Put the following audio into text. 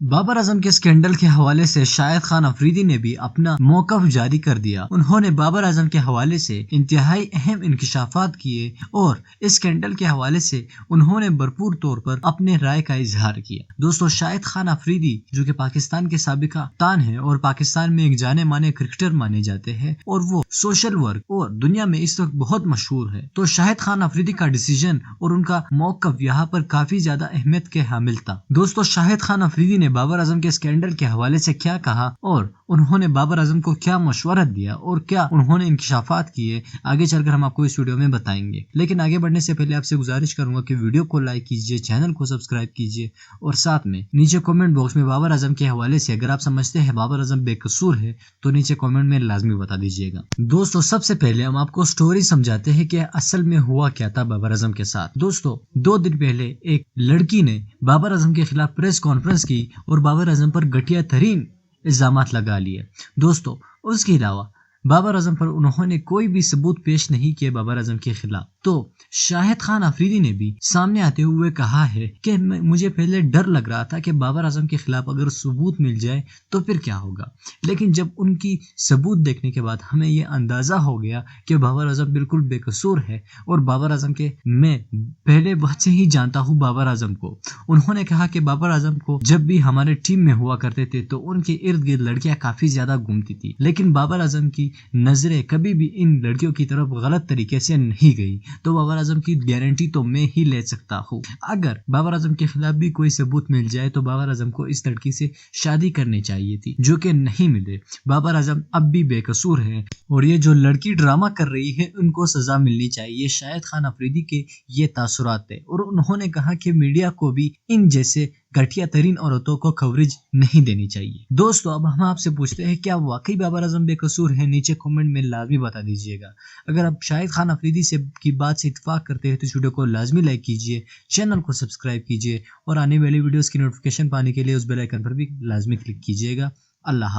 बाबर आजम के स्कैंडल के हवाले से शाहिद खान अफरीदी ने भी अपना मौक़िफ़ जारी कर दिया। उन्होंने बाबर आजम के हवाले से इंतहाई अहम इंकशाफात किए और इस स्कैंडल के हवाले से उन्होंने भरपूर तौर पर अपने राय का इजहार किया। दोस्तों, शाहिद खान अफरीदी जो कि पाकिस्तान के साबिका कप्तान है और पाकिस्तान में एक जाने माने क्रिकेटर माने जाते हैं और वो सोशल वर्क और दुनिया में इस वक्त बहुत मशहूर है। तो शाहिद खान अफरीदी का डिसीजन और उनका मौक़िफ़ यहाँ पर काफी ज्यादा अहमियत के हामिल था। दोस्तों, शाहिद खान अफरीदी ने बाबर आजम के स्कैंडल के हवाले से क्या कहा और उन्होंने बाबर आजम को क्या मशवरा दिया और क्या उन्होंने इंकशाफात किए, आगे चलकर हम आपको इस वीडियो में बताएंगे। लेकिन आगे बढ़ने से पहले आपसे गुजारिश करूंगा कि वीडियो को लाइक कीजिए, चैनल को सब्सक्राइब कीजिए और साथ में नीचे कमेंट बॉक्स में बाबर आजम के हवाले से अगर आप समझते हैं बाबर आजम बेकसूर है तो नीचे कमेंट में लाजमी बता दीजिएगा। दोस्तों, सबसे पहले हम आपको स्टोरी समझाते हैं कि असल में हुआ क्या था बाबर आजम के साथ। दोस्तों, 2 दिन पहले एक लड़की ने बाबर आजम के खिलाफ प्रेस कॉन्फ्रेंस की और बाबर आजम पर घटिया तरीन इल्जामात लगा लिए। दोस्तों, उसके अलावा बाबर आजम पर उन्होंने कोई भी सबूत पेश नहीं किए बाबर आजम के खिलाफ। तो शाहिद खान अफरीदी ने भी सामने आते हुए कहा है कि मुझे पहले डर लग रहा था कि बाबर आजम के खिलाफ अगर सबूत मिल जाए तो फिर क्या होगा, लेकिन जब उनकी सबूत देखने के बाद हमें यह अंदाजा हो गया कि बाबर आजम बिल्कुल बेकसूर है और बाबर आजम के मैं पहले वक्त से ही जानता हूँ बाबर आजम को। उन्होंने कहा कि बाबर आजम को जब भी हमारे टीम में हुआ करते थे तो उनके इर्द गिर्द लड़कियां काफी ज्यादा घूमती थी, लेकिन बाबर आजम की नजरें कभी भी इन लड़कियों की तरफ गलत तरीके से नहीं गई। तो बाबर आजम की गारंटी तो मैं ही ले सकता हूँ। अगर बाबर आजम के खिलाफ भी कोई सबूत मिल जाए तो बाबर आजम को इस लड़की से शादी करनी चाहिए थी, जो कि नहीं मिले। बाबर आजम अब भी बेकसूर है और ये जो लड़की ड्रामा कर रही है उनको सजा मिलनी चाहिए। शाहिद खान अफरीदी के ये तासुरात है और उन्होंने कहा कि मीडिया को भी इन जैसे घटिया तरीन औरतों को कवरेज नहीं देनी चाहिए। दोस्तों, अब हम आपसे पूछते हैं क्या वाकई बाबर आजम बेकसूर है? नीचे कमेंट में लाजमी बता दीजिएगा। अगर आप शाहिद खान अफरीदी से की बात से इत्तेफाक करते हैं तो इस वीडियो को लाजमी लाइक कीजिए, चैनल को सब्सक्राइब कीजिए और आने वाली वीडियोस की नोटिफिकेशन पाने के लिए उस बेल आइकन पर भी लाजमी क्लिक कीजिएगा। अल्लाह।